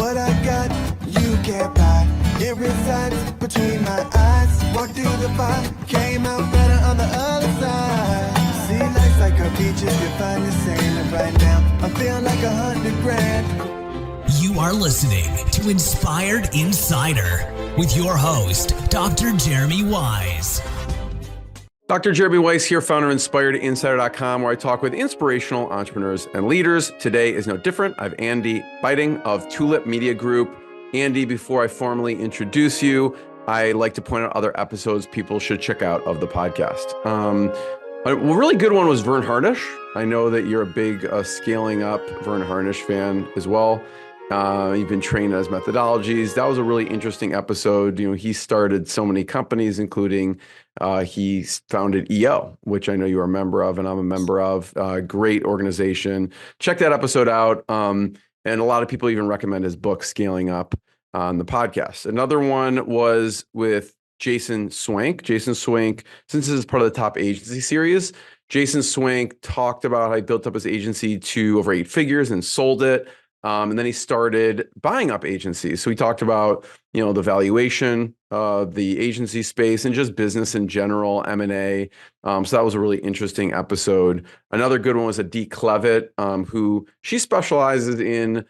What I got, you can't buy. It resides between my eyes. Walked through the fire, came out better on the other side. See, life's like a beach if you find the same. And right now, I'm feeling like 100 grand. You are listening to Inspired Insider with your host, Dr. Jeremy Wise. Dr. Jeremy Weiss here, founder of InspiredInsider.com, where I talk with inspirational entrepreneurs and leaders. Today is no different. I have Andy Buyting of Tulip Media Group. Andy, before I formally introduce you, I like to point out other episodes people should check out of the podcast. A really good one was Vern Harnish. I know that you're a big scaling up Vern Harnish fan as well. You've been trained as methodologies. That was a really interesting episode. You know, he started so many companies, including he founded EO, which I know you're a member of and I'm a member of. Great organization. Check that episode out. And a lot of people even recommend his book, Scaling Up, on the podcast. Another one was with Jason Swank. Jason Swank, since this is part of the Top Agency series, Jason Swank talked about how he built up his agency to over 8 figures and sold it. And then he started buying up agencies. So we talked about, you know, the valuation of the agency space and just business in general, M&A. So that was a really interesting episode. Another good one was Dee Clevitt, who she specializes in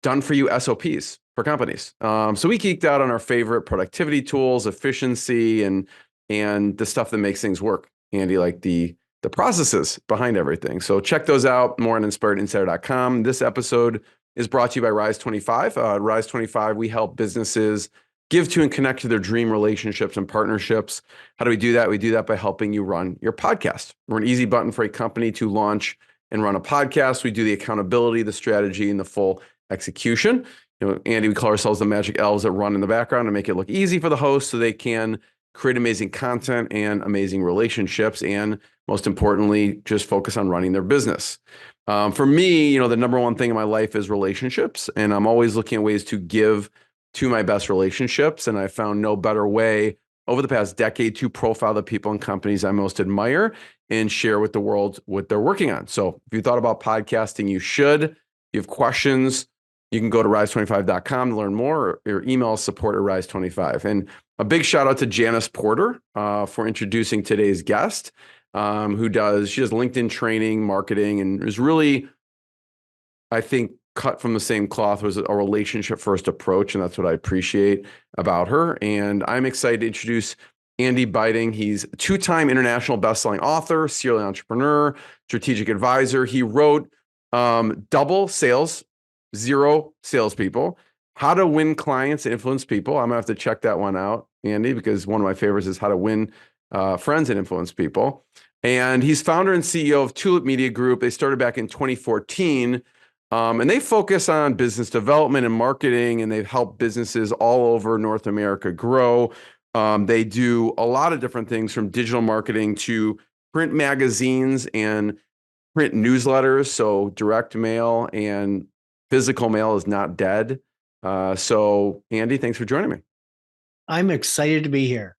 done-for-you SOPs for companies. So we geeked out on our favorite productivity tools, efficiency, and the stuff that makes things work, Andy, like the processes behind everything. So check those out, more on InspiredInsider.com. This episode is brought to you by Rise 25. Rise 25, we help businesses give to and connect to their dream relationships and partnerships. How do we do that? We do that by helping you run your podcast. We're an easy button for a company to launch and run a podcast. We do the accountability, the strategy, and the full execution. You know, Andy, we call ourselves the magic elves that run in the background and make it look easy for the host so they can create amazing content and amazing relationships, and most importantly, just focus on running their business. For me, you know, the number one thing in my life is relationships, and I'm always looking at ways to give to my best relationships. And I found no better way over the past decade to profile the people and companies I most admire and share with the world what they're working on. So if you thought about podcasting, you should. If you have questions, you can go to rise25.com to learn more, or email support@rise25. And a big shout out to Janice Porter for introducing today's guest. She does LinkedIn training, marketing, and is really, I think, cut from the same cloth, was a relationship first approach. And that's what I appreciate about her. And I'm excited to introduce Andy Buyting. He's a 2-time international bestselling author, serial entrepreneur, strategic advisor. He wrote Double Sales, Zero Salespeople, How to Win Clients and Influence People. I'm gonna have to check that one out, Andy, because one of my favorites is How to Win Friends and Influence People. And he's founder and CEO of Tulip Media Group. They started back in 2014, and they focus on business development and marketing, and they've helped businesses all over North America grow. They do a lot of different things, from digital marketing to print magazines and print newsletters. So direct mail and physical mail is not dead. So Andy, thanks for joining me. I'm excited to be here.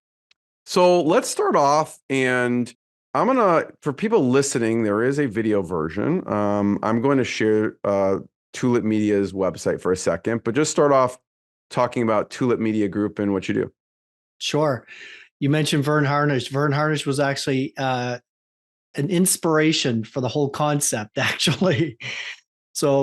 So let's start off, and for people listening, there is a video version. I'm going to share Tulip Media's website for a second, but just start off talking about Tulip Media Group and what you do. Sure. You mentioned Vern Harnish. Vern Harnish was actually an inspiration for the whole concept, actually. So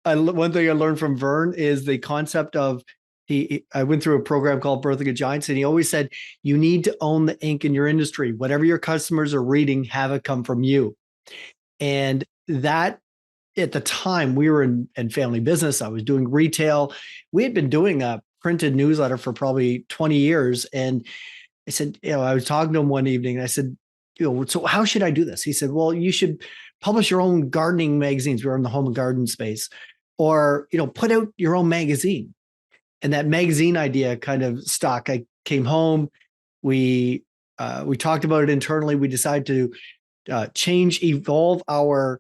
one thing I learned from Vern is the concept of, I went through a program called Birthing of Giants, and he always said, you need to own the ink in your industry. Whatever your customers are reading, have it come from you. And that, at the time, we were in family business. I was doing retail. We had been doing a printed newsletter for probably 20 years. And I said, I was talking to him one evening, and I said, so how should I do this? He said, well, you should publish your own gardening magazines. We were in the home and garden space, or, put out your own magazine. And that magazine idea kind of stuck. I came home. We talked about it internally. We decided to evolve our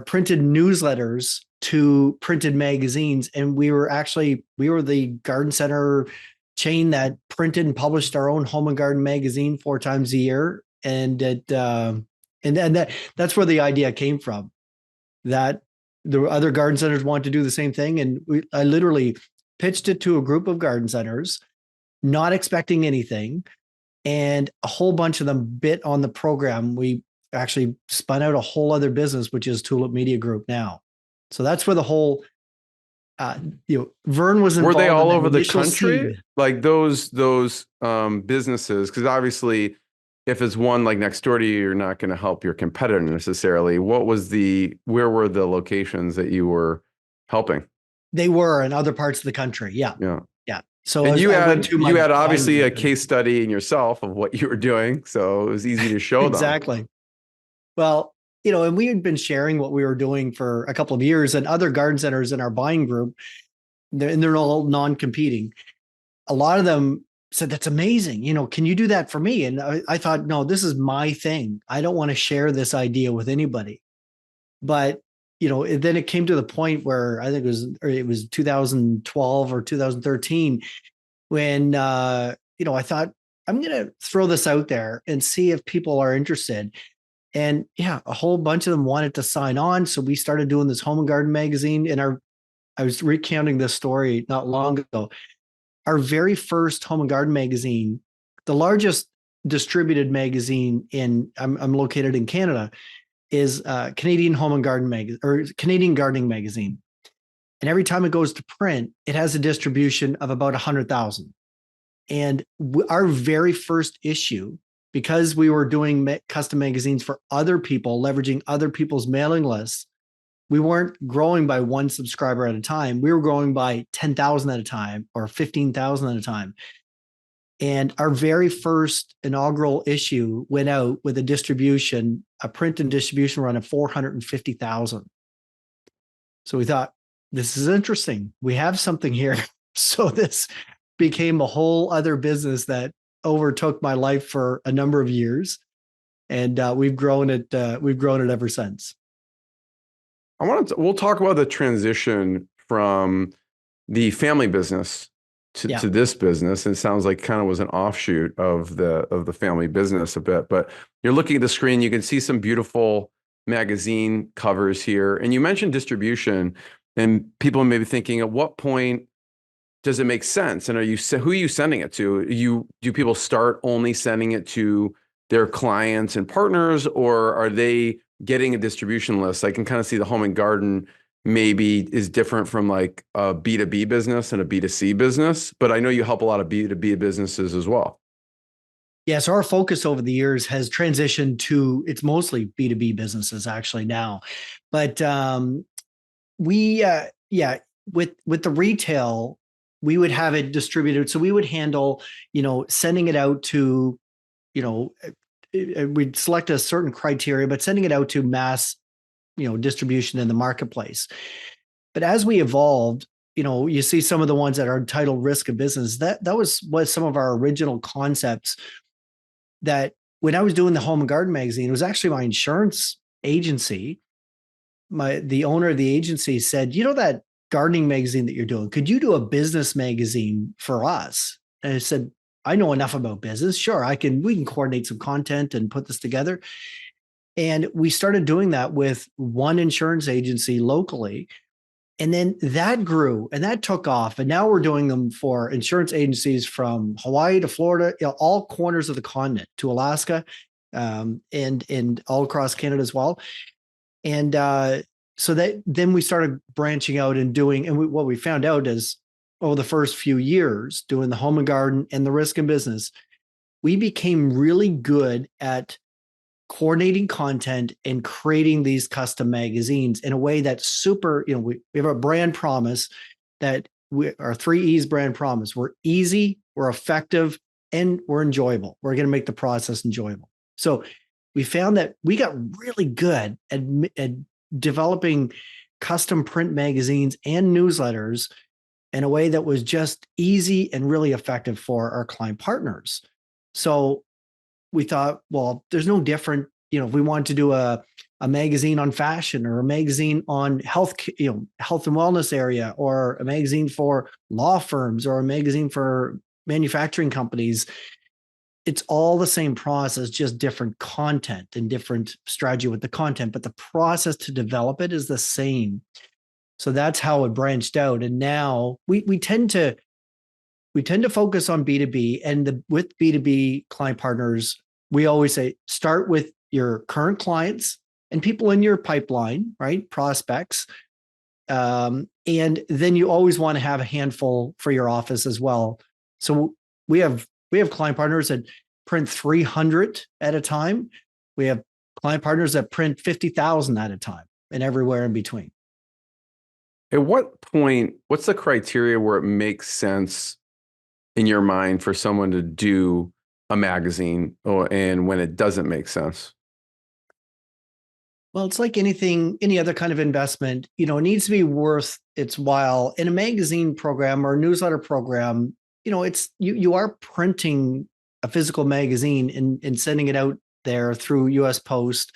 printed newsletters to printed magazines. And we were the garden center chain that printed and published our own home and garden magazine 4 times a year. And that's where the idea came from. That the other garden centers wanted to do the same thing. And I literally pitched it to a group of garden centers, not expecting anything. And a whole bunch of them bit on the program. We actually spun out a whole other business, which is Tulip Media Group now. So that's where the whole, Vern was involved. Were they all in over the country? seed. Like those businesses? Because obviously, if it's one like next door to you, you're not going to help your competitor necessarily. Where were the locations that you were helping? They were in other parts of the country. Yeah. Yeah. Yeah. So and you had obviously a case study in yourself of what you were doing. So it was easy to show them. Exactly. Well, and we had been sharing what we were doing for a couple of years, and other garden centers in our buying group, they're all non-competing. A lot of them said, that's amazing. Can you do that for me? And I thought, no, this is my thing. I don't want to share this idea with anybody. But, then it came to the point where I think it was 2012 or 2013 when, I thought, I'm going to throw this out there and see if people are interested. And yeah, a whole bunch of them wanted to sign on. So we started doing this home and garden magazine. And I was recounting this story not long ago. Our very first home and garden magazine, the largest distributed magazine I'm located in Canada, is Canadian Home and Garden magazine, or Canadian Gardening Magazine. And every time it goes to print, it has a distribution of about 100,000. And our very first issue, because we were doing custom magazines for other people, leveraging other people's mailing lists, we weren't growing by one subscriber at a time. We were growing by 10,000 at a time or 15,000 at a time. And our very first inaugural issue went out with a print and distribution run of 450,000. So we thought, this is interesting. We have something here. So this became a whole other business that overtook my life for a number of years. And we've grown it ever since. We'll talk about the transition from the family business to this business. And it sounds like kind of was an offshoot of the family business a bit, but you're looking at the screen, you can see some beautiful magazine covers here. And you mentioned distribution, and people may be thinking, at what point does it make sense? And who are you sending it to? Do people start only sending it to their clients and partners, or are they getting a distribution list? I can kind of see the home and garden maybe is different from like a B2B business and a B2C business, but I know you help a lot of B2B businesses as well. Yeah, so our focus over the years has transitioned to, it's mostly B2B businesses actually now. But with the retail, we would have it distributed. So we would handle, sending it out to, we'd select a certain criteria, but sending it out to mass, distribution in the marketplace. But as we evolved, you see some of the ones that are entitled risk of business. That was some of our original concepts. That when I was doing the home and garden magazine, it was actually my insurance agency. The owner of the agency said, that gardening magazine that you're doing, could you do a business magazine for us? And I said, I know enough about business. Sure, we can coordinate some content and put this together. And we started doing that with one insurance agency locally. And then that grew and that took off. And now we're doing them for insurance agencies from Hawaii to Florida, all corners of the continent, to Alaska, and all across Canada as well. And so then we started branching out and doing, and what we found out is, over the first few years doing the home and garden and the risk and business, we became really good at coordinating content and creating these custom magazines in a way that's super, we have a brand promise that our 3 E's brand promise. We're easy, we're effective, and we're enjoyable. We're going to make the process enjoyable. So we found that we got really good at developing custom print magazines and newsletters in a way that was just easy and really effective for our client partners. So we thought, well, there's no different, if we wanted to do a magazine on fashion, or a magazine on health, health and wellness area, or a magazine for law firms, or a magazine for manufacturing companies, it's all the same process, just different content and different strategy with the content, but the process to develop it is the same. So that's how it branched out. And now we tend to focus on B2B, and with B2B client partners, we always say start with your current clients and people in your pipeline, right? Prospects. And then you always want to have a handful for your office as well. So we have client partners that print 300 at a time. We have client partners that print 50,000 at a time, and everywhere in between. At what point, what's the criteria where it makes sense in your mind for someone to do a magazine, and when it doesn't make sense? Well, it's like any other kind of investment. It needs to be worth its while. In a magazine program or a newsletter program, it's you are printing a physical magazine and sending it out there through US Post.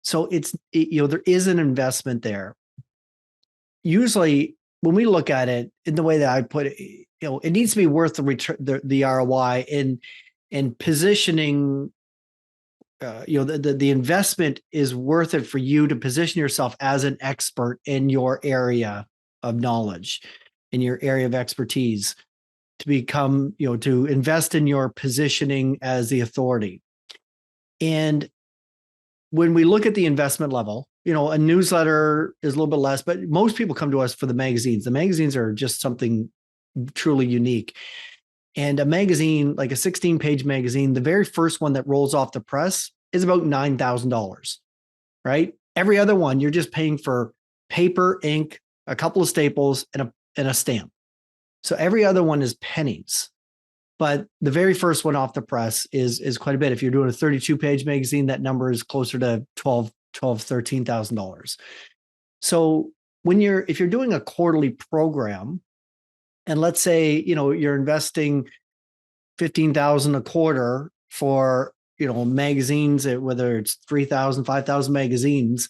So there is an investment there. Usually when we look at it in the way that I put it, it needs to be worth the return, the ROI in positioning. The investment is worth it for you to position yourself as an expert in your area of knowledge, in your area of expertise, to become, to invest in your positioning as the authority. And when we look at the investment level, a newsletter is a little bit less, but most people come to us for the magazines. The magazines are just something truly unique. And a magazine, like a 16-page magazine, the very first one that rolls off the press is about $9,000, right? Every other one, you're just paying for paper, ink, a couple of staples, and a stamp. So every other one is pennies. But the very first one off the press is quite a bit. If you're doing a 32-page magazine, that number is closer to $13,000. So if you're doing a quarterly program, and let's say, you're investing $15,000 a quarter for, magazines, whether it's 3,000, 5,000 magazines,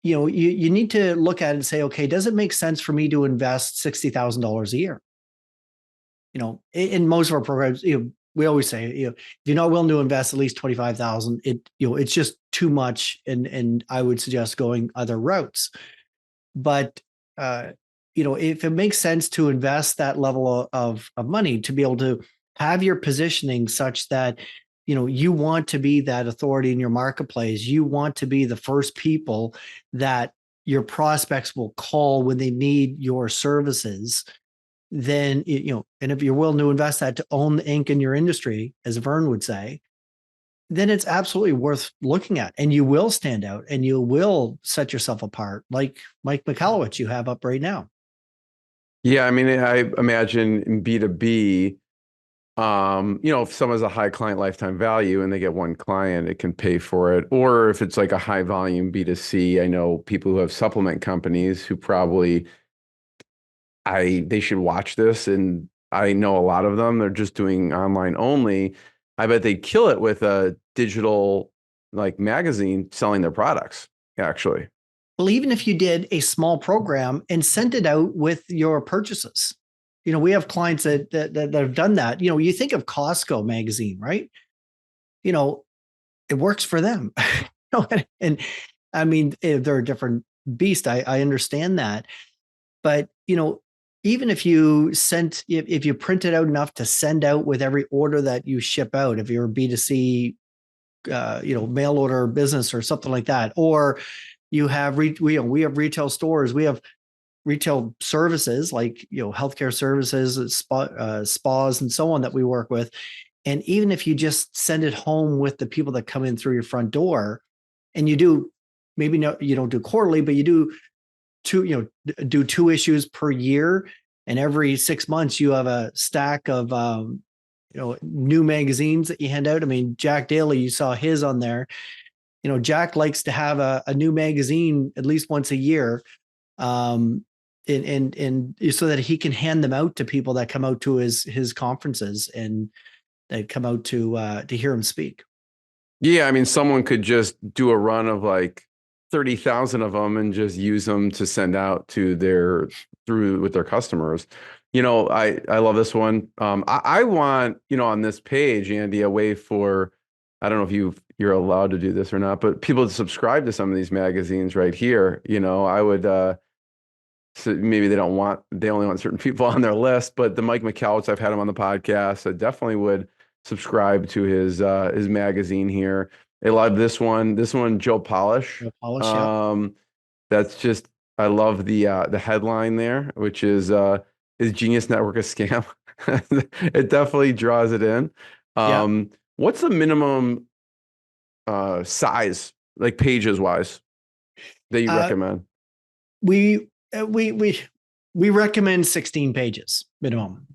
you need to look at it and say, okay, does it make sense for me to invest $60,000 a year? In most of our programs, we always say, if you're not willing to invest at least 25,000, it's just too much. And I would suggest going other routes. But, if it makes sense to invest that level of money to be able to have your positioning such that, you want to be that authority in your marketplace, you want to be the first people that your prospects will call when they need your services, then, and if you're willing to invest that to own the ink in your industry, as Vern would say, then it's absolutely worth looking at, and you will stand out and you will set yourself apart, like Mike Michalowicz you have up right now. Yeah, I mean, I imagine in B2B, if someone has a high client lifetime value and they get one client, it can pay for it. Or if it's like a high volume B2C, I know people who have supplement companies who probably, they should watch this. And I know a lot of them, they're just doing online only. I bet they'd kill it with a digital like magazine selling their products, actually. Well, even if you did a small program and sent it out with your purchases, we have clients that have done that. You think of Costco magazine, right? It works for them. And I mean, they're a different beast. I understand that. But, even if you if you print it out enough to send out with every order that you ship out, if you're a B2C, mail order business or something like that, or you have, we have retail stores, we have retail services like, healthcare services, spas and so on that we work with. And even if you just send it home with the people that come in through your front door, and you do, maybe you don't do quarterly, but you do do 2 issues per year. And every 6 months you have a stack of, new magazines that you hand out. I mean, Jack Daly, you saw his on there. Jack likes to have a new magazine at least once a year. And so that he can hand them out to people that come out to his conferences and that come out to hear him speak. Yeah, I mean, someone could just do a run of like 30,000 of them and just use them to send out to with their customers. I love this one. I want, on this page, Andy, a way for, I don't know if you're allowed to do this or not, but people to subscribe to some of these magazines right here. I would, so maybe they only want certain people on their list, but the Mike McCallits, I've had him on the podcast. I definitely would subscribe to his magazine here. I love this one. This one, Joe Polish. Joe Polish, yeah. That's just, I love the headline there, which is Genius Network a scam? It definitely draws it in. Yeah. What's the minimum size, like pages wise, that you recommend? We recommend 16 pages minimum.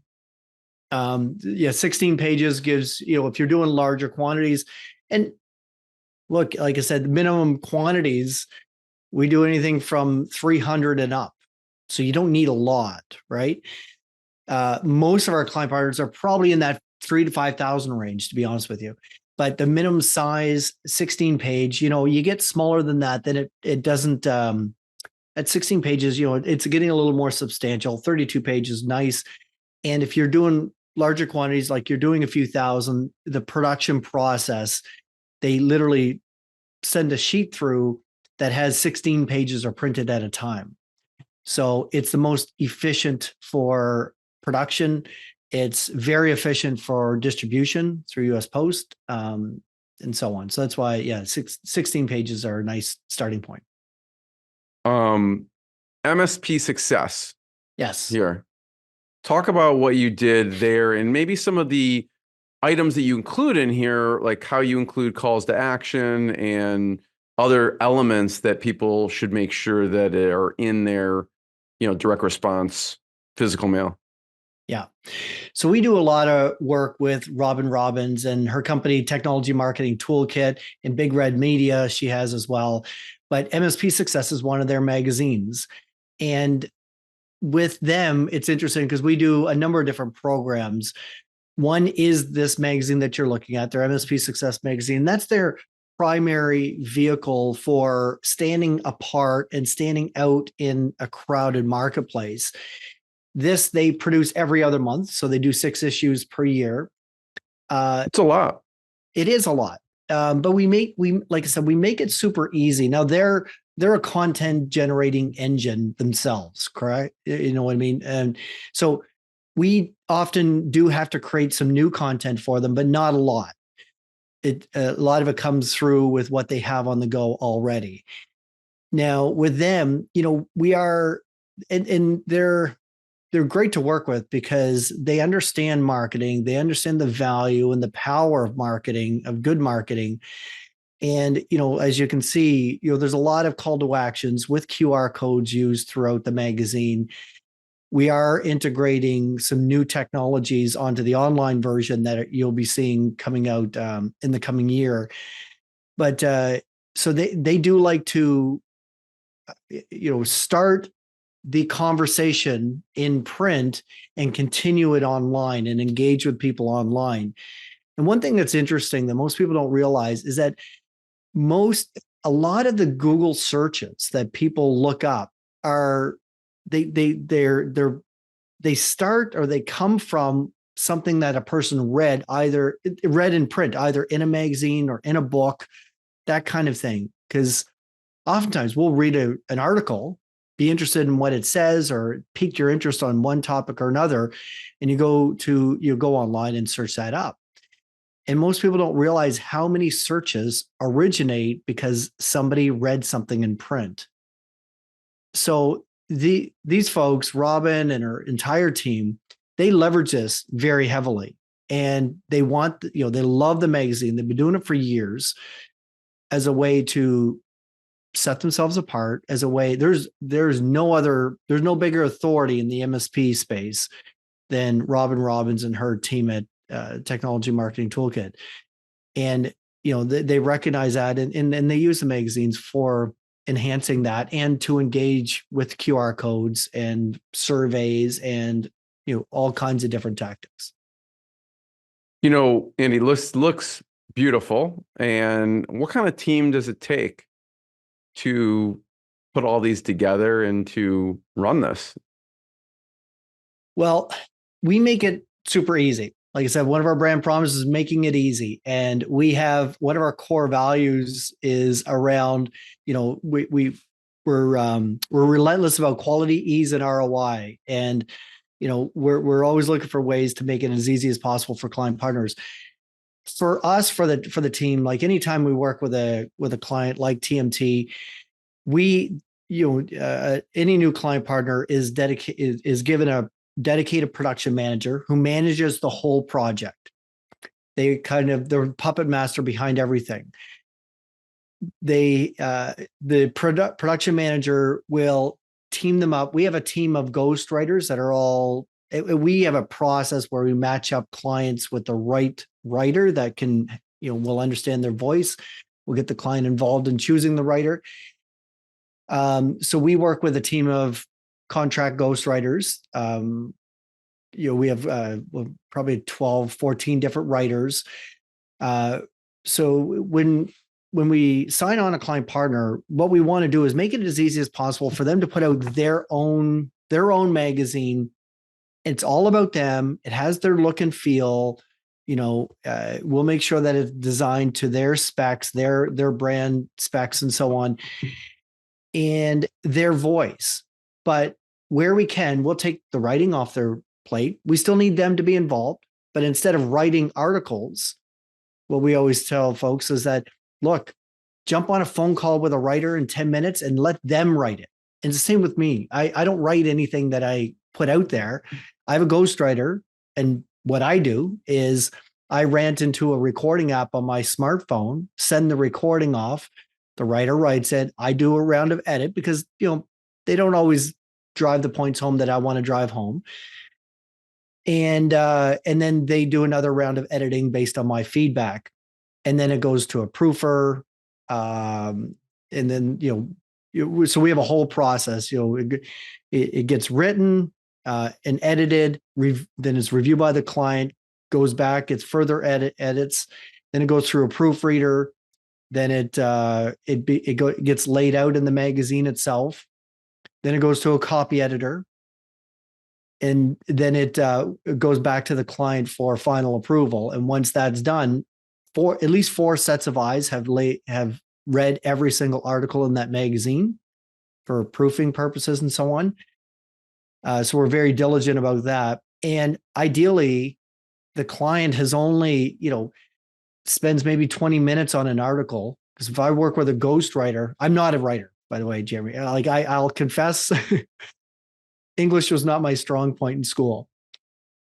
16 pages gives, if you're doing larger quantities, and look, like I said, minimum quantities, we do anything from 300 and up. So you don't need a lot, right? Most of our client partners are probably in that 3,000 to 5,000 range, to be honest with you. But the minimum size, 16 page, you get smaller than that, then it doesn't, at 16 pages, it's getting a little more substantial. 32 pages, nice. And if you're doing larger quantities, like you're doing a few thousand, the production process, they literally send a sheet through that has 16 pages are printed at a time. So it's the most efficient for production. It's very efficient for distribution through US Post, and so on. So that's why, 16 pages are a nice starting point. MSP success. Yes. Here. Talk about what you did there and maybe some of the items that you include in here, like how you include calls to action and other elements that people should make sure that are in their, direct response physical mail. Yeah. So we do a lot of work with Robin Robbins and her company, Technology Marketing Toolkit, and Big Red Media, she has as well. But MSP Success is one of their magazines. And with them, it's interesting because we do a number of different programs. One is this magazine that you're looking at, their MSP Success magazine. That's their primary vehicle for standing apart and standing out in a crowded marketplace. This they produce every other month, so they do 6 issues per year. It's a lot. It is a lot, but like I said, we make it super easy. Now they're a content generating engine themselves, correct? You know what I mean? And so we often do have to create some new content for them, but not a lot. A lot of it comes through with what they have on the go already. Now with them, we are, and they're great to work with because they understand marketing. They understand the value and the power of marketing, of good marketing. And, as you can see, there's a lot of call to actions with QR codes used throughout the magazine. We are integrating some new technologies onto the online version that you'll be seeing coming out in the coming year. But so they do like to, start the conversation in print and continue it online and engage with people online. And one thing that's interesting that most people don't realize is that a lot of the Google searches that people look up are they start or they come from something that a person read in print, either in a magazine or in a book, that kind of thing. Because oftentimes we'll read an article, be interested in what it says, or pique your interest on one topic or another, and you go online and search that up. And most people don't realize how many searches originate because somebody read something in print. So these folks, Robin and her entire team, they leverage this very heavily, and they love the magazine. They've been doing it for years as a way to set themselves apart, as a way. There's no bigger authority in the MSP space than Robin Robbins and her team at Technology Marketing Toolkit. And they recognize that, and they use the magazines for enhancing that and to engage with QR codes and surveys and all kinds of different tactics. Andy, looks beautiful. And what kind of team does it take to put all these together and to run this? Well, we make it super easy. Like I said, one of our brand promises is making it easy. And we have one of our core values is around, we're relentless about quality, ease, and ROI. And we're always looking for ways to make it as easy as possible for client partners. For us, for the team, like anytime we work with a client like TMT, we any new client partner is given a dedicated production manager who manages the whole project. They're puppet master behind everything. The production manager will team them up. We have a team of ghostwriters that are all. We have a process where we match up clients with the right writer that can, will understand their voice. We'll get the client involved in choosing the writer. So we work with a team of contract ghostwriters. We have probably 12, 14 different writers. So when we sign on a client partner, what we want to do is make it as easy as possible for them to put out their own magazine. It's all about them. It has their look and feel. We'll make sure that it's designed to their specs, their brand specs, and so on, and their voice. But where we can, we'll take the writing off their plate. We still need them to be involved, but instead of writing articles, what we always tell folks is that, look, jump on a phone call with a writer in 10 minutes and let them write it. And it's the same with me. I don't write anything that I put out there. I have a ghostwriter, and what I do is I rant into a recording app on my smartphone, send the recording off. The writer writes it. I do a round of edit because, they don't always drive the points home that I want to drive home. And then they do another round of editing based on my feedback. And then it goes to a proofer. And then, so we have a whole process, it gets written and edited, then it's reviewed by the client, goes back, it's further edits, then it goes through a proofreader, then it gets laid out in the magazine itself, then it goes to a copy editor, and then it goes back to the client for final approval. And once that's done, at least 4 sets of eyes have read every single article in that magazine for proofing purposes and so on. So we're very diligent about that. And ideally, the client has only, spends maybe 20 minutes on an article. Because if I work with a ghostwriter, I'm not a writer, by the way, Jeremy. I'll confess, English was not my strong point in school.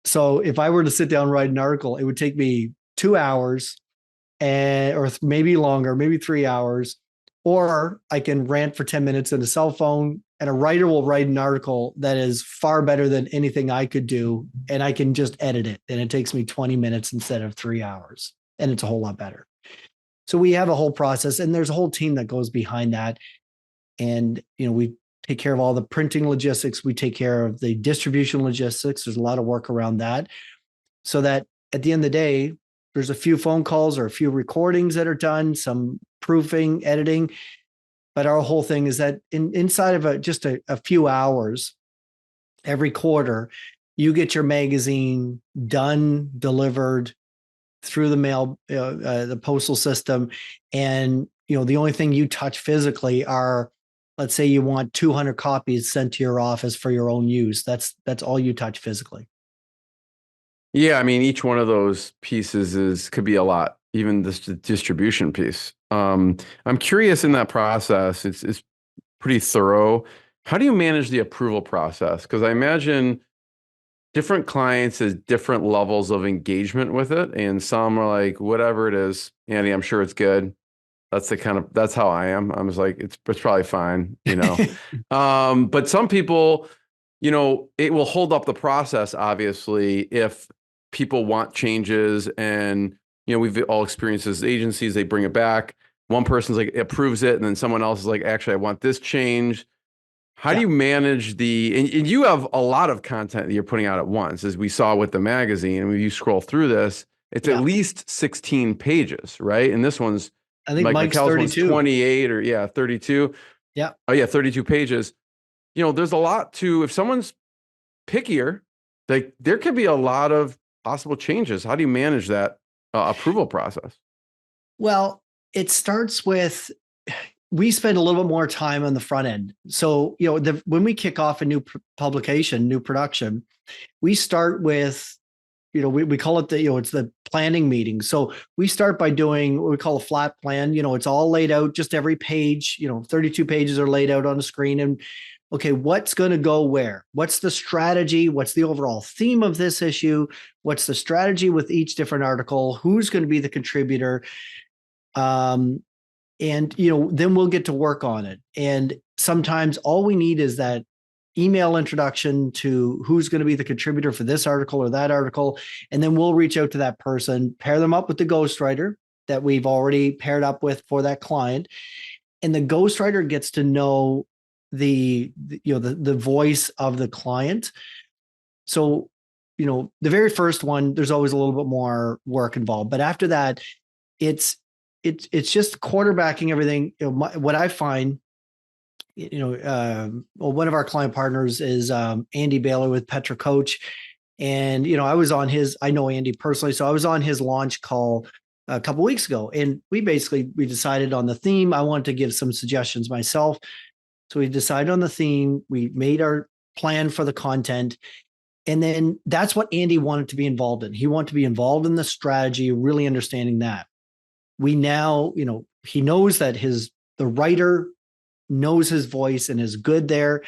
So if I were to sit down and write an article, it would take me 2 hours or maybe longer, maybe 3 hours, or I can rant for 10 minutes in a cell phone, and a writer will write an article that is far better than anything I could do, and I can just edit it, and it takes me 20 minutes instead of 3 hours, and it's a whole lot better. So we have a whole process, and there's a whole team that goes behind that. And, we take care of all the printing logistics. We take care of the distribution logistics. There's a lot of work around that, so that at the end of the day, there's a few phone calls or a few recordings that are done, some proofing, editing. But our whole thing is that inside of just a few hours every quarter, you get your magazine done, delivered through the mail, the postal system. And, the only thing you touch physically are, let's say you want 200 copies sent to your office for your own use. That's all you touch physically. Yeah, I mean, each one of those pieces could be a lot, even this distribution piece. I'm curious in that process, it's pretty thorough. How do you manage the approval process? Because I imagine different clients has different levels of engagement with it. And some are like, whatever it is, Andy, I'm sure it's good. That's how I am. I was like, it's probably fine, but some people, it will hold up the process, obviously, if people want changes. And, we've all experienced as agencies, they bring it back. One person's like, approves it. And then someone else is like, actually, I want this change. How do you manage and you have a lot of content that you're putting out at once, as we saw with the magazine. And when you scroll through this, it's at least 16 pages, right? And this one's, I think Mike's 32. 28 or 32. Yeah. Oh yeah, 32 pages. There's a lot to, if someone's pickier, like there could be a lot of possible changes. How do you manage that approval process? Well, it starts with, we spend a little bit more time on the front end. So, when we kick off a new publication, new production, we start with, we call it it's the planning meeting. So we start by doing what we call a flat plan. It's all laid out, just every page, 32 pages are laid out on a screen. And okay, what's going to go where? What's the strategy? What's the overall theme of this issue? What's the strategy with each different article? Who's going to be the contributor? And then we'll get to work on it. And sometimes all we need is that email introduction to who's going to be the contributor for this article or that article. And then we'll reach out to that person, pair them up with the ghostwriter that we've already paired up with for that client. And the ghostwriter gets to know the voice of the client. So, the very first one, there's always a little bit more work involved. But after that, it's just quarterbacking everything. What I find, one of our client partners is Andy Baylor with Petra Coach. And, I know Andy personally, so I was on his launch call a couple of weeks ago, and we decided on the theme. I wanted to give some suggestions myself. So we decided on the theme, we made our plan for the content. And then that's what Andy wanted to be involved in. He wanted to be involved in the strategy, really understanding that. We now, he knows that the writer knows his voice and is good there.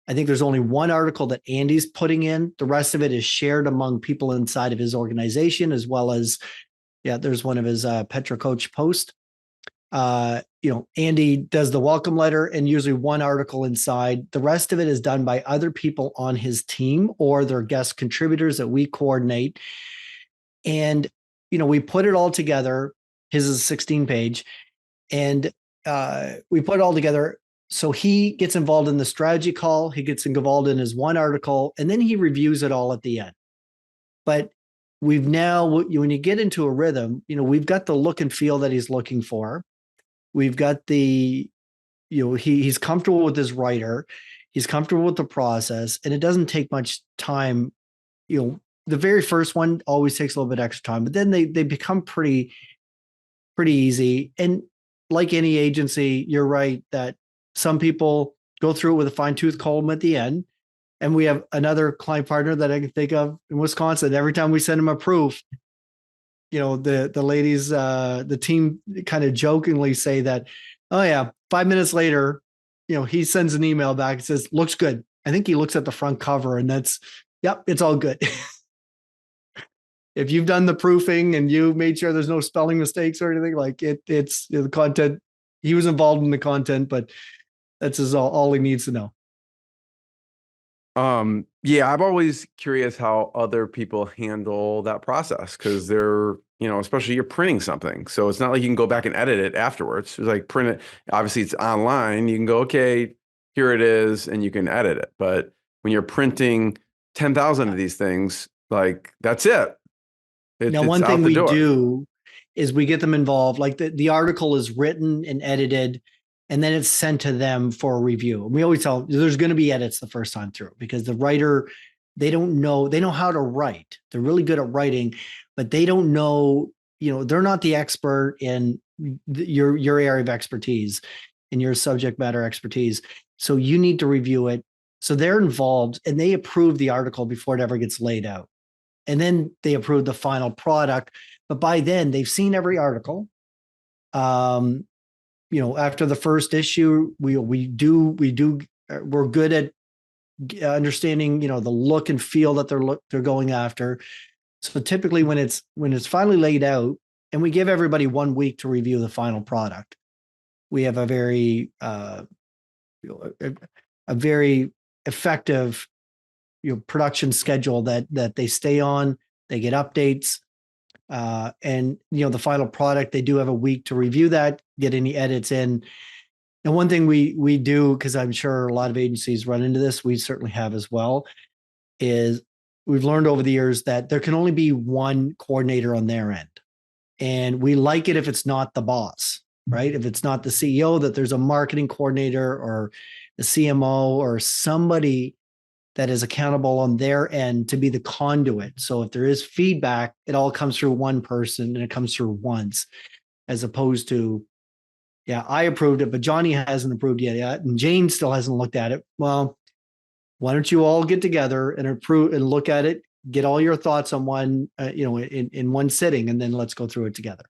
I think there's only one article that Andy's putting in. The rest of it is shared among people inside of his organization, as well as, there's one of his Petra Coach posts. Andy does the welcome letter and usually one article inside. The rest of it is done by other people on his team or their guest contributors that we coordinate. And, we put it all together. His is 16 page. And we put it all together. So he gets involved in the strategy call. He gets involved in his one article, and then he reviews it all at the end. But we've now, when you get into a rhythm, we've got the look and feel that he's looking for. We've got the, he's comfortable with his writer. He's comfortable with the process, and it doesn't take much time. The very first one always takes a little bit extra time, but then they become pretty easy. And like any agency, you're right that some people go through it with a fine-tooth comb at the end. And we have another client partner that I can think of in Wisconsin. Every time we send him a proof, the ladies, the team kind of jokingly say that, oh yeah, 5 minutes later, he sends an email back and says, looks good. I think he looks at the front cover and that's, yep, it's all good. If you've done the proofing and you made sure there's no spelling mistakes or anything, like it's the content, he was involved in the content, but that's all he needs to know. Yeah, I'm always curious how other people handle that process, because they're, especially you're printing something. So it's not like you can go back and edit it afterwards. It's like print it. Obviously it's online. You can go, okay, here it is, and you can edit it. But when you're printing 10,000 of these things, like that's it. Now, one thing we do is we get them involved. Like the article is written and edited, and then it's sent to them for a review. And we always tell them there's going to be edits the first time through, because the writer, they know how to write. They're really good at writing, but they don't know, they're not the expert in your area of expertise and your subject matter expertise. So you need to review it. So they're involved and they approve the article before it ever gets laid out. And then they approve the final product. But by then they've seen every article. After the first issue, we're good at understanding, the look and feel that they're going after. So typically when it's finally laid out, and we give everybody 1 week to review the final product, we have a very effective production schedule that they stay on. They get updates. And the final product, they do have a week to review that, get any edits in. And one thing we do, because I'm sure a lot of agencies run into this, we certainly have as well, is we've learned over the years that there can only be one coordinator on their end. And we like it if it's not the boss, right? If it's not the CEO, that there's a marketing coordinator or a CMO or somebody that is accountable on their end to be the conduit. So if there is feedback, it all comes through one person and it comes through once, as opposed to, yeah, I approved it, but Johnny hasn't approved yet, and Jane still hasn't looked at it. Well, why don't you all get together and approve and look at it, get all your thoughts on one, in one sitting, and then let's go through it together.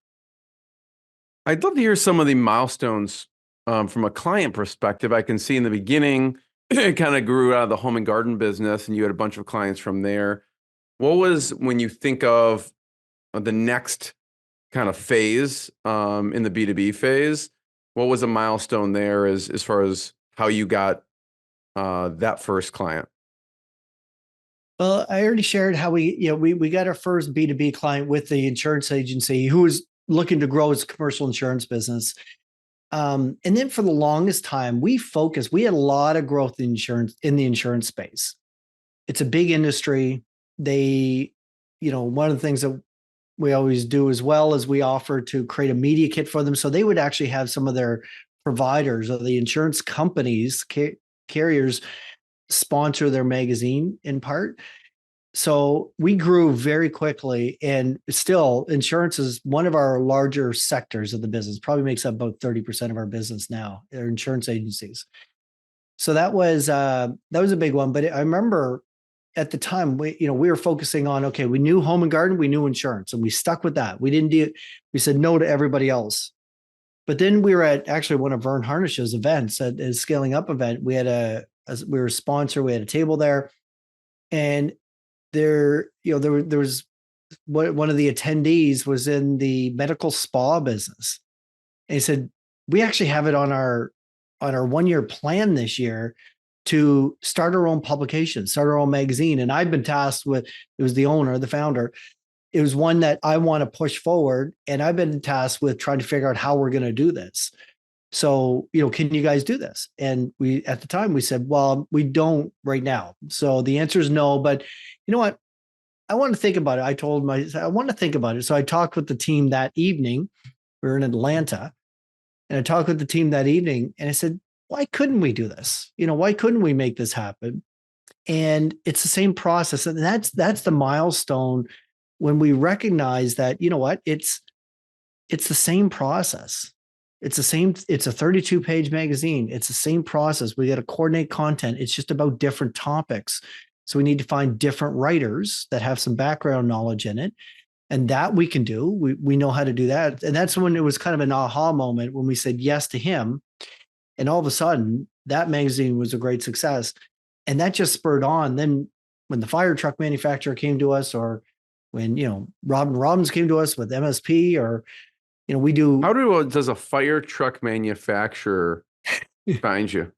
I'd love to hear some of the milestones from a client perspective. I can see in the beginning, it kind of grew out of the home and garden business, and you had a bunch of clients from there. What was, when you think of the next kind of phase in the B2B phase, what was a milestone there as far as how you got that first client? Well, I already shared how we got our first B2B client with the insurance agency who was looking to grow its commercial insurance business. And then for the longest time, we had a lot of growth in the insurance space. It's a big industry. One of the things that we always do as well is we offer to create a media kit for them. So they would actually have some of their providers or the insurance companies, carriers, sponsor their magazine in part. So we grew very quickly, and still insurance is one of our larger sectors of the business, probably makes up about 30% of our business now, are insurance agencies. So that was a big one. But I remember at the time we were focusing on, okay, we knew home and garden, we knew insurance, and we stuck with that. We said no to everybody else. But then we were at actually one of Vern Harnish's events, at a scaling up event. We were a sponsor, we had a table there, and there was one of the attendees was in the medical spa business. And he said, we actually have it on our 1-year plan this year to start our own publication, start our own magazine. And I've been tasked with, it was the owner, the founder. It was one that I want to push forward. And I've been tasked with trying to figure out how we're going to do this. So, can you guys do this? And at the time we said, well, we don't right now. So the answer is no, but you know what? I want to think about it. I want to think about it. So I talked with the team that evening. We were in Atlanta, and I talked with the team that evening, and I said, why couldn't we do this? Why couldn't we make this happen? And it's the same process. And that's the milestone when we recognize that, it's the same process. It's a 32-page magazine. It's the same process. We got to coordinate content. It's just about different topics. So we need to find different writers that have some background knowledge in it. And that we can do. We know how to do that. And that's when it was kind of an aha moment when we said yes to him. And all of a sudden, that magazine was a great success. And that just spurred on. Then when the fire truck manufacturer came to us, or when, Robin Robbins came to us with MSP, or, we do. How does a fire truck manufacturer find you?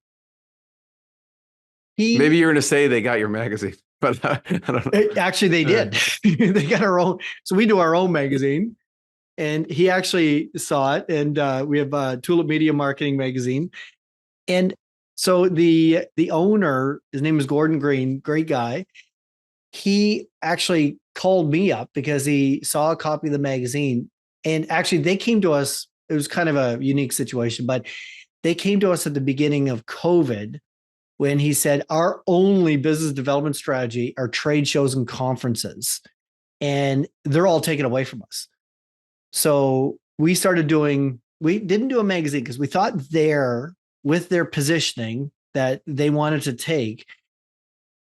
Maybe you're going to say they got your magazine, but I don't know. Actually, they did. They got our own. So we do our own magazine, and he actually saw it. And we have a Tulip Media Marketing magazine. And so the owner, his name is Gordon Green, great guy. He actually called me up because he saw a copy of the magazine. And actually, they came to us. It was kind of a unique situation, but they came to us at the beginning of COVID, when he said, our only business development strategy are trade shows and conferences, and they're all taken away from us. So we didn't do a magazine because we thought with their positioning that they wanted to take,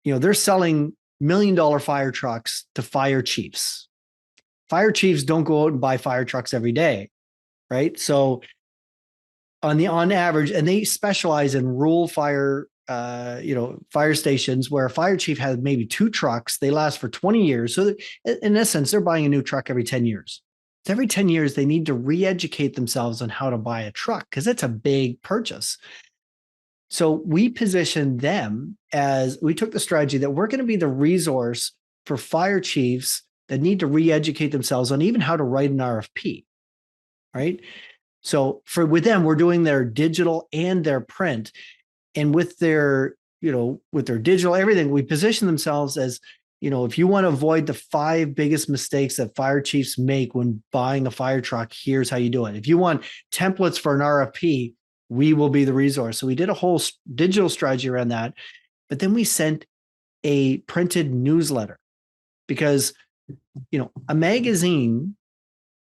they're selling $1 million fire trucks to fire chiefs. Fire chiefs don't go out and buy fire trucks every day, right? So on average, and they specialize in rural fire stations where a fire chief has maybe 2 trucks. They last for 20 years. So in essence, they're buying a new truck every 10 years. So every 10 years, they need to re-educate themselves on how to buy a truck, because it's a big purchase. So we positioned them as, we took the strategy that we're going to be the resource for fire chiefs that need to re-educate themselves on even how to write an RFP, right? So with them, we're doing their digital and their print. And with their digital, everything, we position themselves as, if you want to avoid the 5 biggest mistakes that fire chiefs make when buying a fire truck, here's how you do it. If you want templates for an RFP, we will be the resource. So we did a whole digital strategy around that. But then we sent a printed newsletter, because, a magazine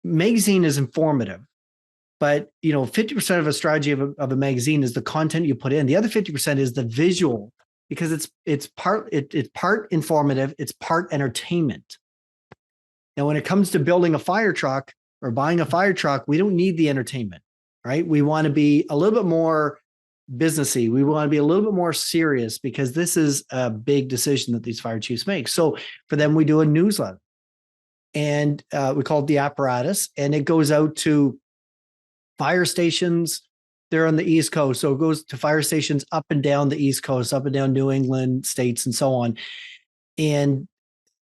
is informative, but 50% of a strategy of a magazine is the content you put in. The other 50% is the visual, because it's part informative, it's part entertainment. Now, when it comes to building a fire truck or buying a fire truck, we don't need the entertainment, right? We want to be a little bit more businessy. We want to be a little bit more serious, because this is a big decision that these fire chiefs make. So for them, we do a newsletter, and we call it The Apparatus, and it goes out to fire stations. They're on the East Coast, so it goes to fire stations up and down the East Coast, up and down New England states, and so on. And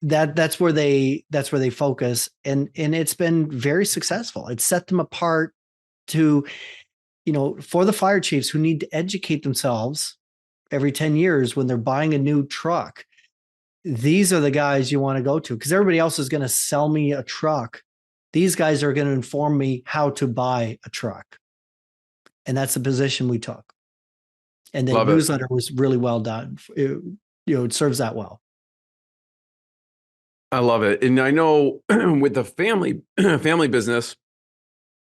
that's where they focus, and it's been very successful. It's set them apart to, for the fire chiefs who need to educate themselves every 10 years when they're buying a new truck. These are the guys you want to go to, because everybody else is going to sell me a truck. These guys are going to inform me how to buy a truck. And that's the position we took. And the newsletter was really well done. It serves that well. I love it. And I know with the family business,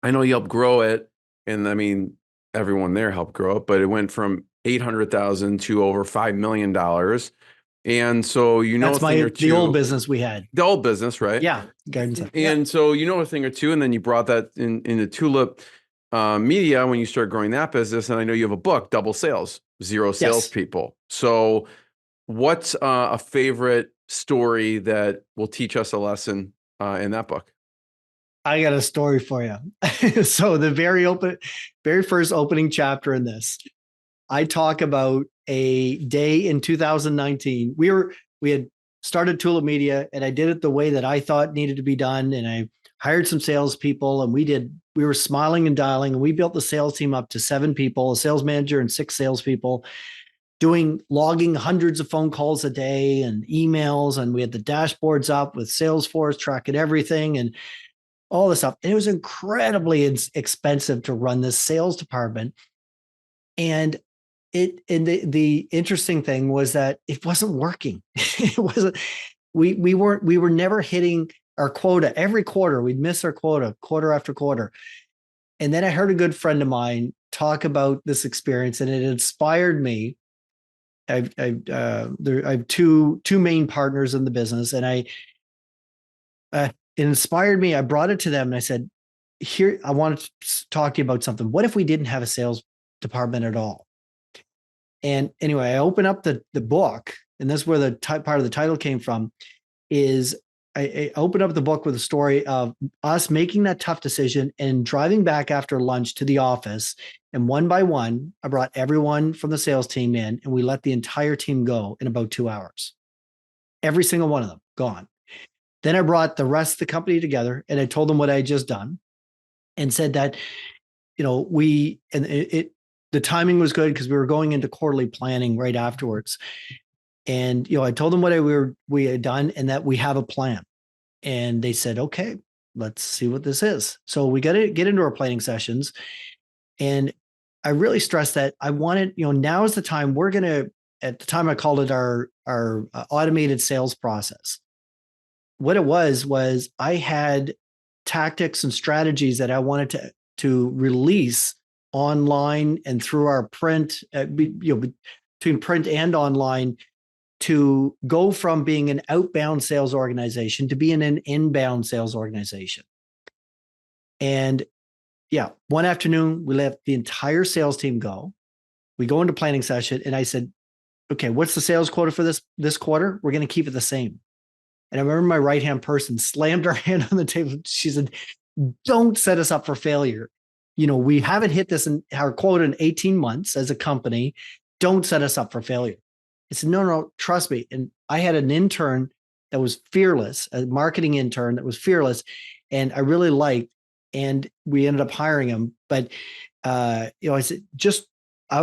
I know you helped grow it. And I mean, everyone there helped grow it, but it went from 800,000 to over $5 million. And so, that's the old business we had. The old business, right? Yeah. Guidance. And so, a thing or two, and then you brought that into Tulip Media when you started growing that business. And I know you have a book, Double Sales, Zero Salespeople. So what's a favorite story that will teach us a lesson in that book? I got a story for you. So the very first opening chapter in this, I talk about a day in 2019. We had started Tulip Media, and I did it the way that I thought needed to be done. And I hired some salespeople, and we were smiling and dialing, and we built the sales team up to 7 people, a sales manager and 6 salespeople, logging hundreds of phone calls a day and emails. And we had the dashboards up with Salesforce tracking everything and all this stuff. And it was incredibly expensive to run this sales department. And the interesting thing was that it wasn't working. It wasn't, we were never hitting our quota. Every quarter, we'd miss our quota, quarter after quarter. And then I heard a good friend of mine talk about this experience, and it inspired me. I have two main partners in the business, and it inspired me. I brought it to them and I said, here, I want to talk to you about something. What if we didn't have a sales department at all? And anyway, I open up the book, and that's where the part of the title came from, is I opened up the book with a story of us making that tough decision and driving back after lunch to the office. And one by one, I brought everyone from the sales team in, and we let the entire team go in about 2 hours. Every single one of them gone. Then I brought the rest of the company together, and I told them what I had just done, and said that, the timing was good because we were going into quarterly planning right afterwards. And, I told them what we had done and that we have a plan. And they said, okay, let's see what this is. So we got to get into our planning sessions. And I really stressed that I wanted, now is the time at the time I called it our automated sales process. What it was I had tactics and strategies that I wanted to release online and through our print, between print and online, to go from being an outbound sales organization to being an inbound sales organization. And one afternoon, we let the entire sales team go. We go into planning session, and I said, okay, what's the sales quota for this quarter? We're going to keep it the same. And I remember my right-hand person slammed her hand on the table. She said, don't set us up for failure. We haven't hit our quota in 18 months as a company. Don't set us up for failure. I said, no, trust me. And I had an intern that was fearless, a marketing intern that was fearless, and I really liked, and we ended up hiring him. But, I said,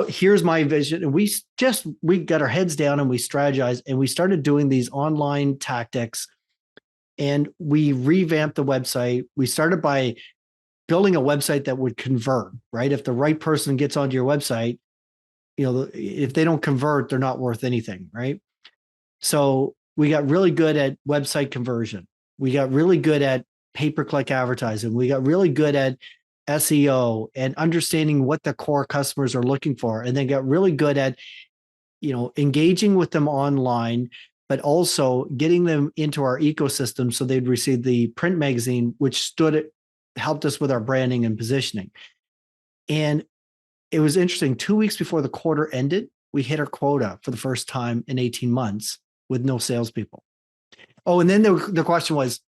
here's my vision. And we got our heads down and we strategized, and we started doing these online tactics, and we revamped the website. We started by building a website that would convert, right? If the right person gets onto your website, if they don't convert, they're not worth anything, right? So we got really good at website conversion. We got really good at pay-per-click advertising. We got really good at SEO and understanding what the core customers are looking for. And then got really good at, engaging with them online, but also getting them into our ecosystem so they'd receive the print magazine, which helped us with our branding and positioning. And it was interesting. 2 weeks before the quarter ended, we hit our quota for the first time in 18 months with no salespeople. Oh, and then the question was,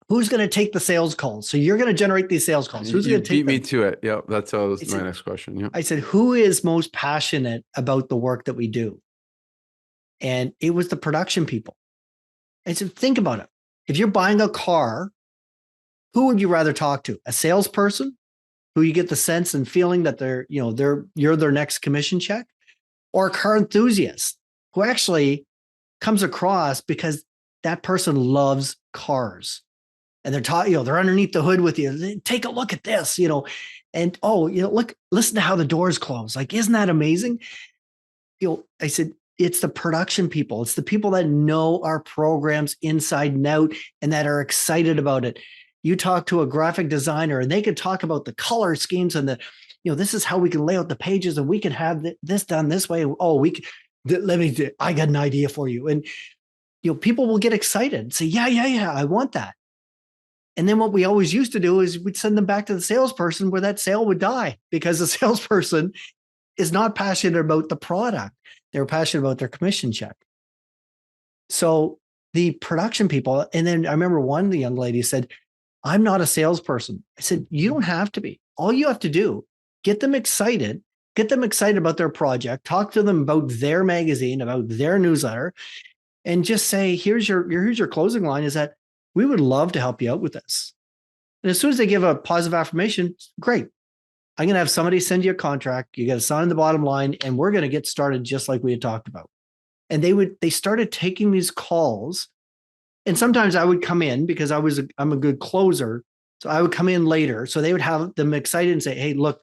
who's going to take the sales calls? So you're going to generate these sales calls. Who's going to take them? Beat me to it. Yeah, that's my next question. Yeah. I said, who is most passionate about the work that we do? And it was the production people. I said, think about it. If you're buying a car, who would you rather talk to? A salesperson who you get the sense and feeling that you're their next commission check, or a car enthusiast who actually comes across because that person loves cars and they're underneath the hood with you. Take a look at this, and look, listen to how the doors close. Like, isn't that amazing? I said, it's the production people. It's the people that know our programs inside and out and that are excited about it. You talk to a graphic designer and they could talk about the color schemes and this is how we can lay out the pages and we can have this done this way. Oh, I got an idea for you. And, people will get excited and say, yeah, I want that. And then what we always used to do is we'd send them back to the salesperson where that sale would die because the salesperson is not passionate about the product. They're passionate about their commission check. So the production people, and then I remember one of the young ladies said, I'm not a salesperson. I said, you don't have to be. All you have to do, get them excited about their project, talk to them about their magazine, about their newsletter, and just say, here's your closing line is that we would love to help you out with this. And as soon as they give a positive affirmation, great. I'm going to have somebody send you a contract. You got to sign the bottom line, and we're going to get started just like we had talked about. And they started taking these calls. And sometimes I would come in because I'm a good closer. So I would come in later. So they would have them excited and say, hey, look,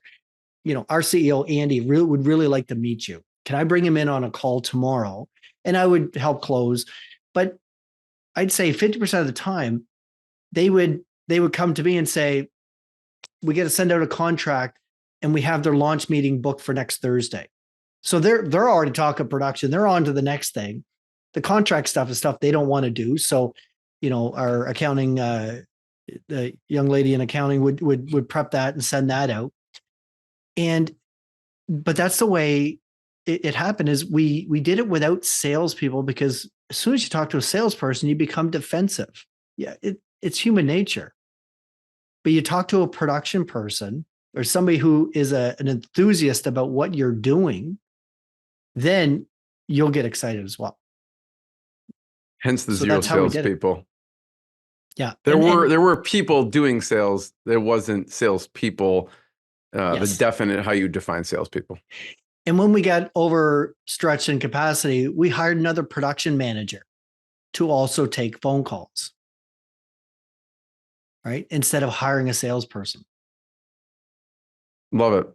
our CEO, Andy, would really like to meet you. Can I bring him in on a call tomorrow? And I would help close. But I'd say 50% of the time, they would come to me and say, we got to send out a contract and we have their launch meeting booked for next Thursday. So they're already talking production. They're on to the next thing. The contract stuff is stuff they don't want to do. So, our accounting, the young lady in accounting would prep that and send that out. But that's the way it happened is we did it without salespeople because as soon as you talk to a salesperson, you become defensive. Yeah, it's human nature. But you talk to a production person or somebody who is an enthusiast about what you're doing, then you'll get excited as well. Hence the zero salespeople. Yeah. There were people doing sales. There wasn't salespeople. Yes. The definite how you define salespeople. And when we got overstretched in capacity, we hired another production manager to also take phone calls, right? Instead of hiring a salesperson. Love it.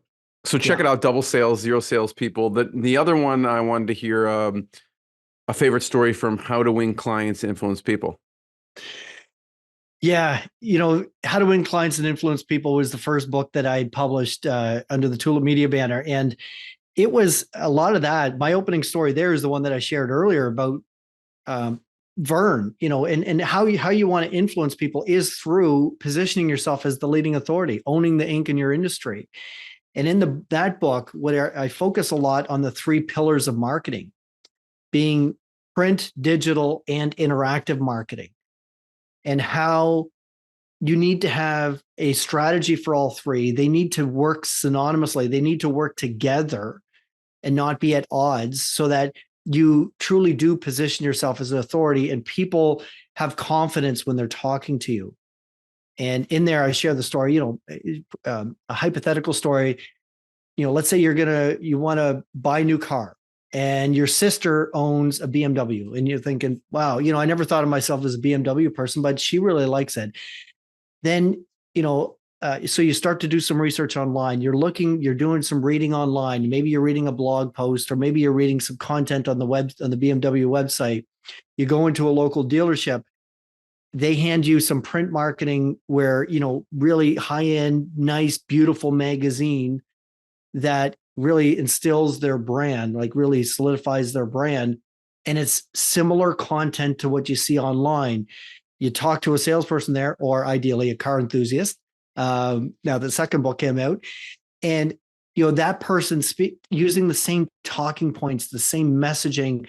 So check it out. Double sales, zero salespeople. The other one I wanted to hear a favorite story from How to Win Clients, Influence People. Yeah. How to Win Clients and Influence People was the first book that I published under the Tulip Media banner. And it was a lot of that. My opening story there is the one that I shared earlier about Vern, and how you want to influence people is through positioning yourself as the leading authority, owning the ink in your industry. And in that book, I focus a lot on the 3 pillars of marketing, being print, digital, and interactive marketing, and how you need to have a strategy for all 3. They need to work synonymously. They need to work together and not be at odds so that you truly do position yourself as an authority and people have confidence when they're talking to you. And in there, I share the story, a hypothetical story. Let's say you want to buy a new car and your sister owns a BMW and you're thinking, wow, I never thought of myself as a BMW person, but she really likes it. Then, so you start to do some research online. You're doing some reading online. Maybe you're reading a blog post, or maybe you're reading some content on the BMW website. You go into a local dealership. They hand you some print marketing where, really high-end, nice, beautiful magazine that really instills their brand, like really solidifies their brand. And it's similar content to what you see online. You talk to a salesperson there, or ideally a car enthusiast. Now the second book came out, and that person using the same talking points, the same messaging,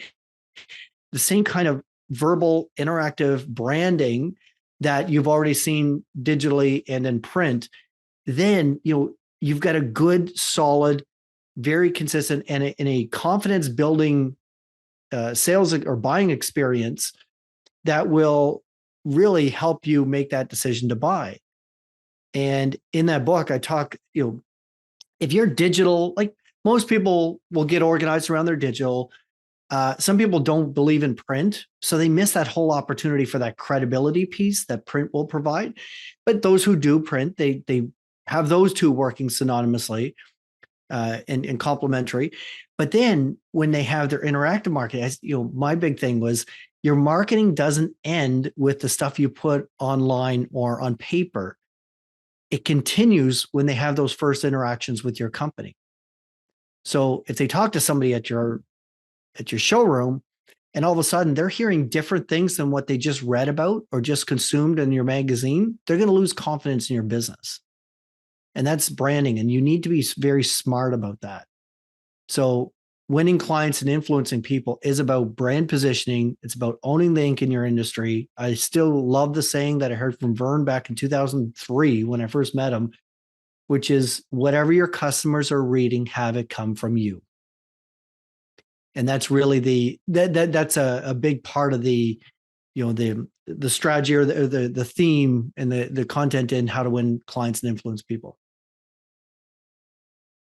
the same kind of verbal interactive branding that you've already seen digitally and in print. Then you've got a good, solid, very consistent, and a confidence building sales or buying experience that will really help you make that decision to buy. And in that book, I talk, if you're digital, like most people will get organized around their digital. Some people don't believe in print, so they miss that whole opportunity for that credibility piece that print will provide. But those who do print, they have those two working synonymously and complementary. But then when they have their interactive marketing, my big thing was your marketing doesn't end with the stuff you put online or on paper. It continues when they have those first interactions with your company. So if they talk to somebody at your showroom, and all of a sudden they're hearing different things than what they just read about or just consumed in your magazine, they're going to lose confidence in your business. And that's branding. And you need to be very smart about that. So winning clients and influencing people is about brand positioning. It's about owning the ink in your industry. I still love the saying that I heard from Vern back in 2003 when I first met him, which is, whatever your customers are reading, have it come from you. And that's really that's a big part of the strategy or the theme and the content in how to win clients and influence people.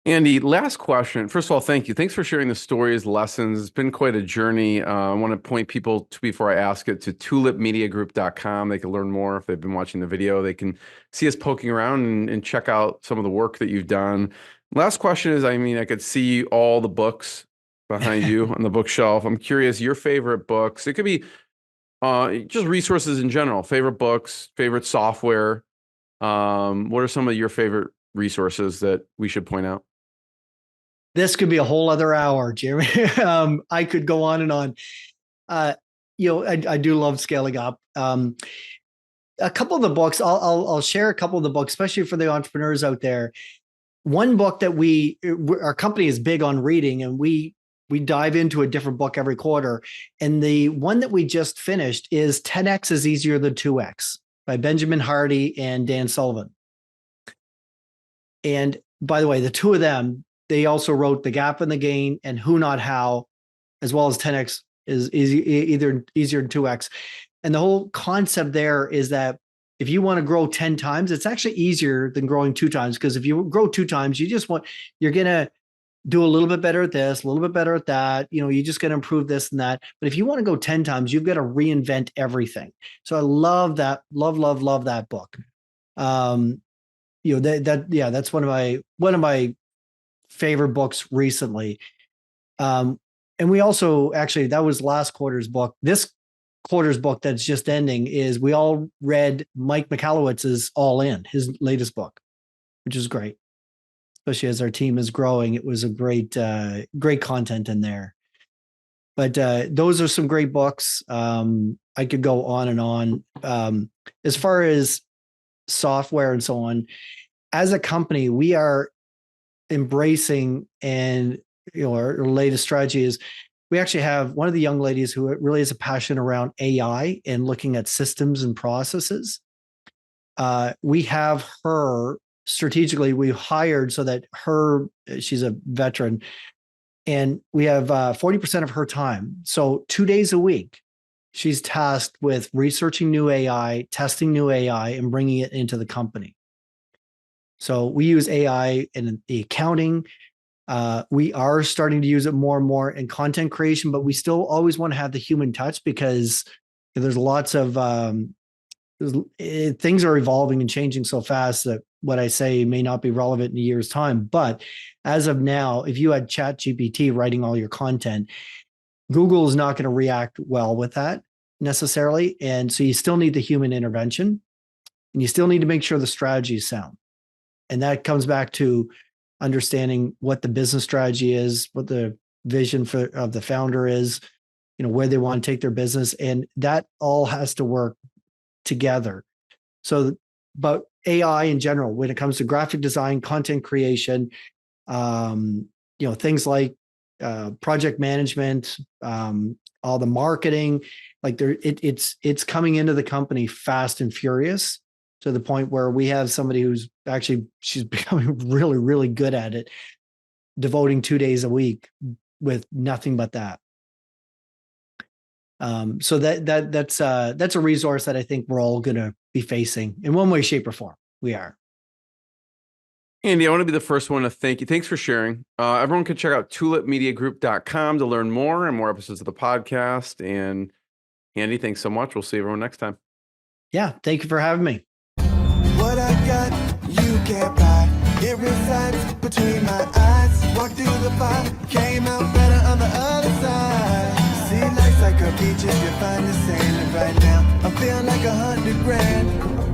Andy, last question. First of all, thank you. Thanks for sharing the stories, lessons. It's been quite a journey. I want to point people to, before I ask it, to tulipmediagroup.com. They can learn more if they've been watching the video. They can see us poking around and check out some of the work that you've done. Last question is, I could see all the books behind you on the bookshelf. I'm curious, your favorite books. It could be just resources in general, favorite books, favorite software. What are some of your favorite resources that we should point out? This could be a whole other hour, Jeremy. I could go on and on. I do love scaling up. A couple of the books, I'll share a couple of the books, especially for the entrepreneurs out there. One book that our company is big on reading, and we dive into a different book every quarter. And the one that we just finished is 10X is Easier Than 2X by Benjamin Hardy and Dan Sullivan. And by the way, the two of them, they also wrote The Gap and the Gain and Who Not How, as well as 10X is either easier than 2X. And the whole concept there is that if you want to grow 10 times, it's actually easier than growing 2 times. Because if you grow 2 times, you're going to do a little bit better at this, a little bit better at that. You just got to improve this and that. But if you want to go 10 times, you've got to reinvent everything. So I love that. Love that book. That's one of my favorite books recently. And we also, actually, that was last quarter's book. This quarter's book that's just ending is, we all read Mike Michalowicz's All In, his latest book, which is great. Especially as our team is growing, it was a great content in there. But those are some great books. I could go on and on. As far as software and so on, as a company, we are embracing, and our latest strategy is, we actually have one of the young ladies who really has a passion around AI and looking at systems and processes. We have her strategically, we hired so that she's a veteran, and we have 40% of her time. So 2 days a week, she's tasked with researching new AI, testing new AI, and bringing it into the company. So we use AI in the accounting. We are starting to use it more and more in content creation, but we still always want to have the human touch, because there's lots of things are evolving and changing so fast that what I say may not be relevant in a year's time. But as of now, if you had ChatGPT writing all your content, Google is not going to react well with that necessarily. And so you still need the human intervention, and you still need to make sure the strategy is sound. And that comes back to understanding what the business strategy is, what the vision of the founder is, where they want to take their business. And that all has to work together. So, but AI in general, when it comes to graphic design, content creation, things like project management, all the marketing, like it's coming into the company fast and furious, to the point where we have somebody she's becoming really, really good at it, devoting 2 days a week with nothing but that. So that's a resource that I think we're all going to be facing in one way, shape, or form. We are. Andy, I want to be the first one to thank you. Thanks for sharing. Everyone can check out tulipmediagroup.com to learn more and more episodes of the podcast. And Andy, thanks so much. We'll see everyone next time. Yeah. Thank you for having me. What I got, you can't buy. It resides between my eyes. Walked through the fire, came out better on the other side. See, life's like a beach if you find the sand. And right now, I feel like $100 grand.